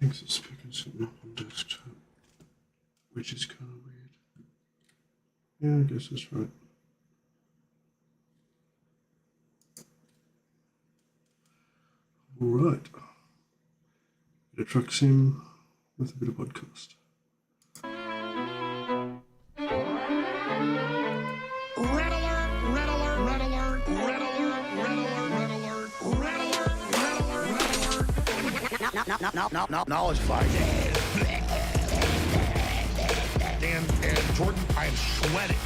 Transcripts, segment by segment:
thinks it's picking something up on desktop, which is kind of weird. Yeah, I guess that's right. All right. Bit of truck sim with a bit of podcast. Knowledge fight. Dan and Jordan, I am sweating.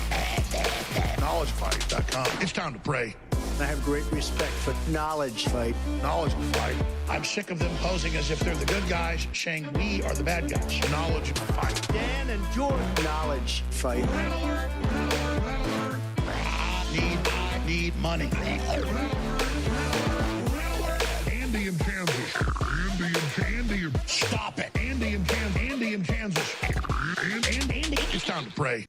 KnowledgeFight.com. It's time to pray. I have great respect for Knowledge Fight. Knowledge fight. I'm sick of them posing as if they're the good guys, saying we are the bad guys. Knowledge fight. Dan and Jordan. Knowledge Fight. I need money. Andy in Kansas. Andy. Stop it. Andy in Kansas. Andy. It's time to pray.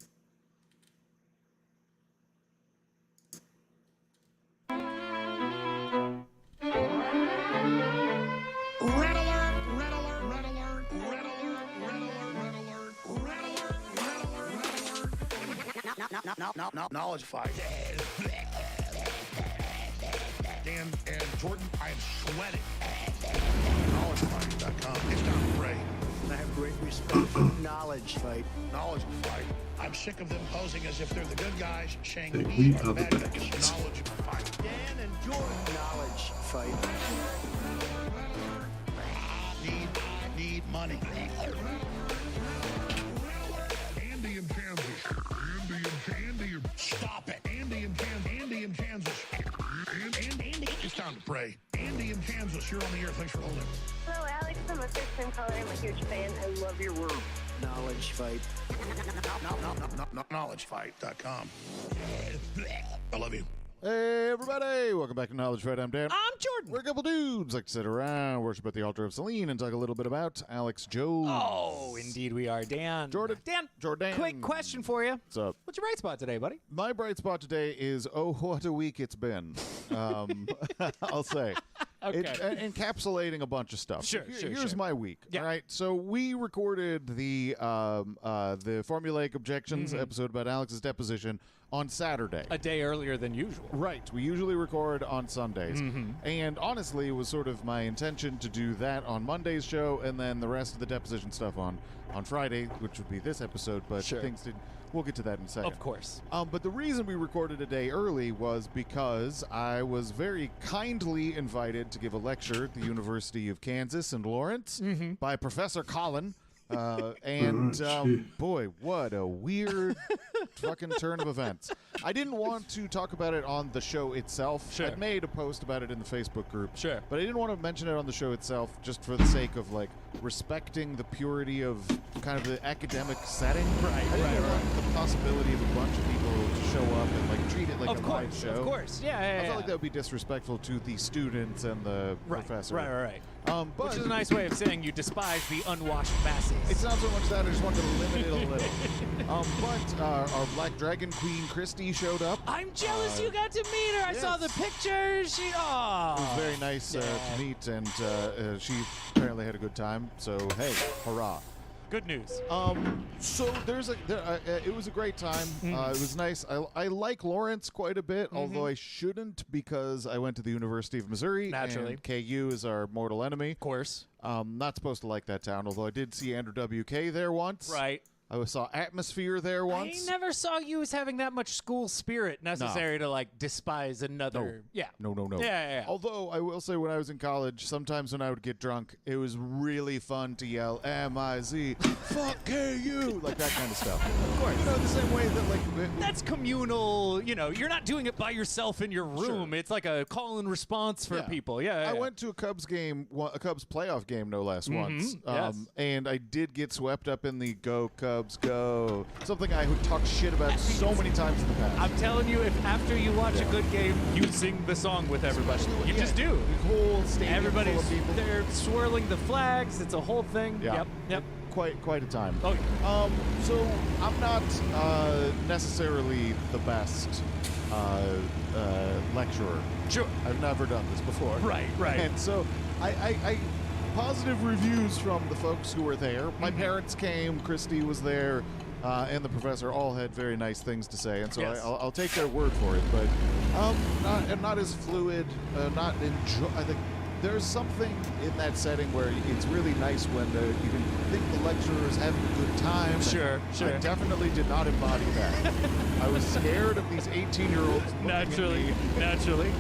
Knowledge fight. Dan and Jordan, I am sweating. KnowledgeFight.com. It's time to pray. I have great respect for Knowledge Fight. Knowledge fight. I'm sick of them posing as if they're the good guys, saying Hey, we are the bad guys. guys. Knowledge fight. Dan and Jordan. Knowledge Fight. I need money. Andy in Kansas. Andy. Stop it. Andy in Kansas. Andy. It's time to pray. Andy in Kansas, you're on the air. Thanks for holding. Hello, Alex. I'm a first-time caller. I'm a huge fan. I love your work. Knowledge Fight. KnowledgeFight.com. I love you. Hey, everybody! Welcome back to Knowledge Fight. I'm Dan. I'm Jordan. We're a couple dudes like to sit around, worship at the altar of Celine, and talk a little bit about Alex Jones. Oh, indeed we are, Dan. Jordan. Dan. Jordan. Quick question for you. What's up? What's your bright spot today, buddy? My bright spot today is, oh, what a week it's been. I'll say. Okay. Encapsulating a bunch of stuff. Sure. Here's my week. Yeah. All right. So we recorded the formulaic objections episode about Alex's deposition on Saturday. A day earlier than usual. Right. We usually record on Sundays. And honestly, it was sort of my intention to do that on Monday's show and then the rest of the deposition stuff on Friday, which would be this episode, but Sure. things didn't. We'll get to that in a second. Of course. But the reason we recorded a day early was because I was very kindly invited to give a lecture at the University of Kansas in Lawrence by Professor Collin. Boy, what a weird fucking turn of events. I didn't want to talk about it on the show itself. Sure. I made a post about it in the Facebook group. Sure. But I didn't want to mention it on the show itself just for the sake of, like, respecting the purity of kind of the academic setting. Right, I didn't want the possibility of a bunch of people to show up and, like, treat it like a live show. Of course. Yeah. I felt like that would be disrespectful to the students and the professor. Right. But Which is a nice way of saying you despise the unwashed masses. it's not so much that, I just wanted to limit it a little. But our Black Dragon Queen Christy showed up. I'm jealous you got to meet her. I saw the yes. pictures. She, It was very nice to meet, and she apparently had a good time. So hey, hurrah! Good news. So it was a great time. It was nice. I like Lawrence quite a bit, although I shouldn't because I went to the University of Missouri. Naturally. And KU is our mortal enemy. Of course. Not supposed to like that town, although I did see Andrew WK there once. Right. I saw Atmosphere there once. I never saw you as having that much school spirit necessary to, like, despise another. Yeah. No. Yeah. Although I will say, when I was in college, sometimes when I would get drunk, it was really fun to yell M-I-Z, fuck KU, like that kind of stuff. Of course. You know, the same way that, like, That's communal, you're not doing it by yourself in your room. Sure. It's like a call and response for people. Yeah. I went to a Cubs game, a Cubs playoff game, no less, once. Yes. And I did get swept up in the Go Cubs Go. Something I would talk shit about so many times in the past. I'm telling you, if after you watch a good game, you sing the song with everybody. You just do. The whole stadium Everybody's, full of people. they're swirling the flags. It's a whole thing. Yeah. Yep. Quite a time. Oh, yeah. So I'm not necessarily the best lecturer. Sure. I've never done this before. Right. And so I positive reviews from the folks who were there. My parents came, Christy was there, and the professor all had very nice things to say, and so Yes. I'll take their word for it. But not as fluid. Not enjoy. I think there's something in that setting where it's really nice when you can think the lecturer is having a good time. and Sure, sure. I definitely did not embody that. I was scared of these 18-year-olds. Naturally,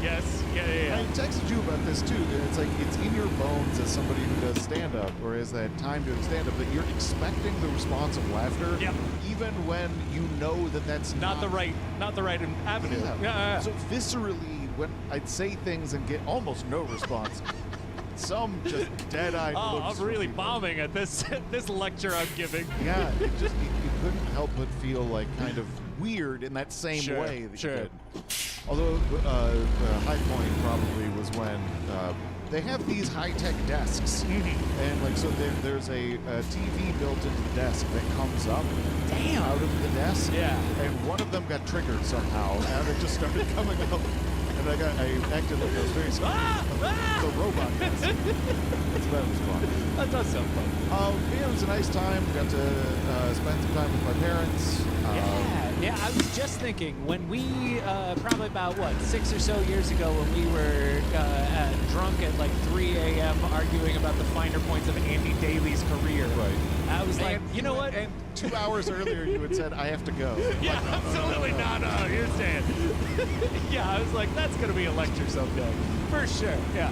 yes. Yeah. I texted you about this too. And it's like it's in your bones as somebody who does stand-up or has that time doing stand-up that you're expecting the response of laughter, Yep. even when you know that that's Not the right avenue. Yeah. So viscerally, when I'd say things and get almost no response, some just dead-eyed Oh, looks I'm from really people. bombing at this this lecture I'm giving. Yeah, it just you couldn't help but feel like kind of weird in that same Sure, way that sure. you did. Although the high point probably was when they have these high-tech desks, and like so there's a TV built into the desk that comes up out of the desk, Yeah. and one of them got triggered somehow, and it just started coming up. And I acted like I was very scared. The robot desk. So that was fun. That does sound fun. Yeah, it was a nice time. Got to spend some time with my parents. Yeah, I was just thinking when we probably about 6 or so years ago when we were drunk at like 3 a.m. arguing about the finer points of Andy Daly's career. Right. I was like, you know what? And 2 hours earlier, you had said, I have to go. Yeah, absolutely not. You're saying. Yeah, I was like, that's gonna be a lecture someday, for sure. Yeah.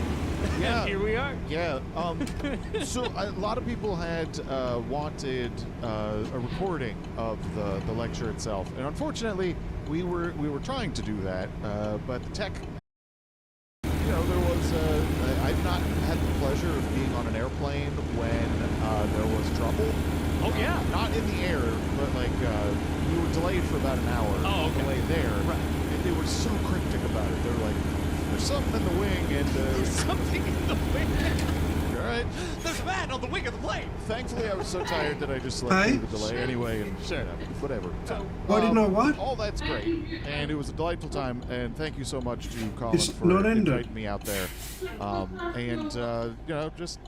Yeah. And here we are. Yeah. So a lot of people had wanted a recording of the lecture itself, and unfortunately, we were trying to do that, but the tech. You know, there was. I've not had the pleasure of being on an airplane when there was trouble. Oh yeah. Not in the air, but like we were delayed for about an hour Oh, on the okay. way there. Right. And they were so cryptic about it. They were like, "There's something in the wing," and Something in the wing. all right. There's a man on the wing of the plane. Thankfully, I was so tired that I just slept Hey? through the delay anyway, and Sure. whatever. So, Why didn't I what? All that's great, and it was a delightful time. And thank you so much to Colin It's for not ended. inviting me out there, and you know, just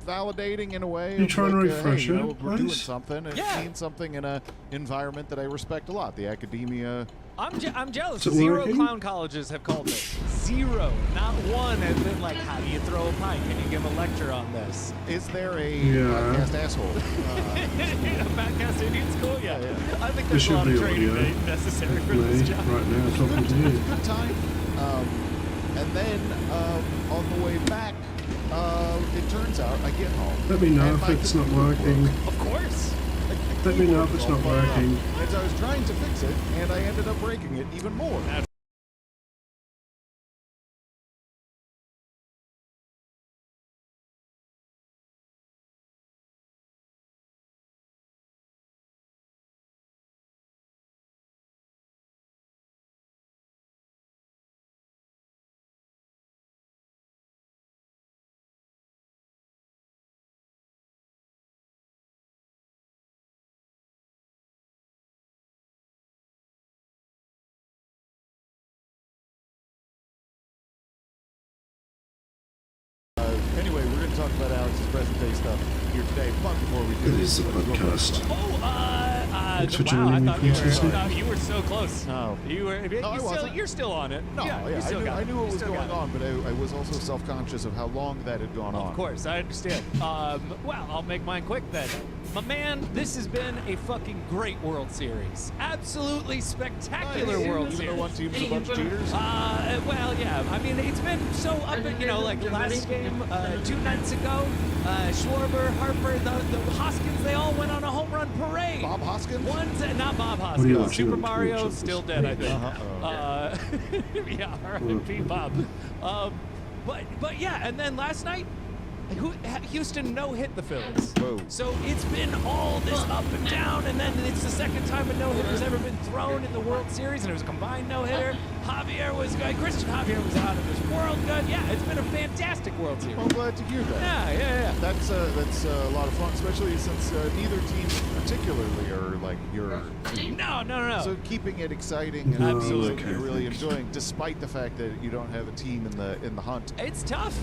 validating in a way. You of trying to like, refresh hey, you it, know, we're doing please? something, and Yeah. seeing something in a environment that I respect a lot, the academia. I'm jealous. Is it 0 working? clown colleges have called it. 0. Not one has been like, how do you throw a pint? Can you give a lecture on this? Is there a Yeah. podcast asshole? A Batcast Indian School? Yeah. I think There there's a should lot of be training audio. necessary for Me, this job. right now, talking to you. Good time. And then on the way back, it turns out I get home. Let me know and if my it's not computer working. broke. Of course. Let me know if it's not working. And so I was trying to fix it, and I ended up breaking it even more. Anyway, we're going to talk about Alex's present day stuff here today. But before we do It is a let's go podcast. Oh, Thanks for wow, joining I me, thought Princess. you were so close. No. You were. I wasn't. You're still on it. No, yeah, you I still knew, got I it. knew You what was still going got it. on, but I was also self-conscious of how long that had gone on. Of course, I understand. Well, I'll make mine quick then. My man, this has been a fucking great World Series. Absolutely spectacular World Even Series. though one team's a bunch of cheaters. Well, yeah. I mean, it's been so up and, like last game, 2 nights ago, Schwarber, Harper, the Hoskins, they all went on a home run parade. Bob Hoskins? One's not Bob What are you Hoskins. watching Super on Mario Twitch? still dead, I think. Uh-huh. Yeah, R.I.P. Bob. But yeah, and then last night, Houston no-hit the Phillies. Whoa. So it's been all this up and down, and then it's the second time a no-hitter has ever been thrown in the World Series, and it was a combined no-hitter. Javier was good. Christian Javier was out of this world good. Yeah, it's been a fantastic World Series. Well, I'm glad to hear that. Yeah. That's a lot of fun, especially since neither team particularly are like your team. No. So keeping it exciting and Absolutely. something you're really enjoying, despite the fact that you don't have a team in the hunt. It's tough,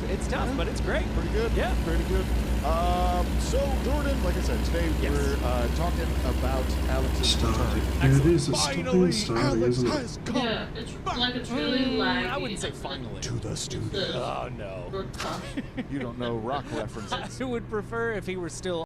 but it's great. Pretty good. Yeah. Pretty good. So Jordan, like I said, today Yes. we're talking about Alex's Started. return. Yeah, it is. It's stopping Finally, and starting, Alex isn't it? has come Yeah, it's really laggy. I wouldn't say finally. to the studio. The Oh no. broadcast. You don't know rock references. I would prefer if he were still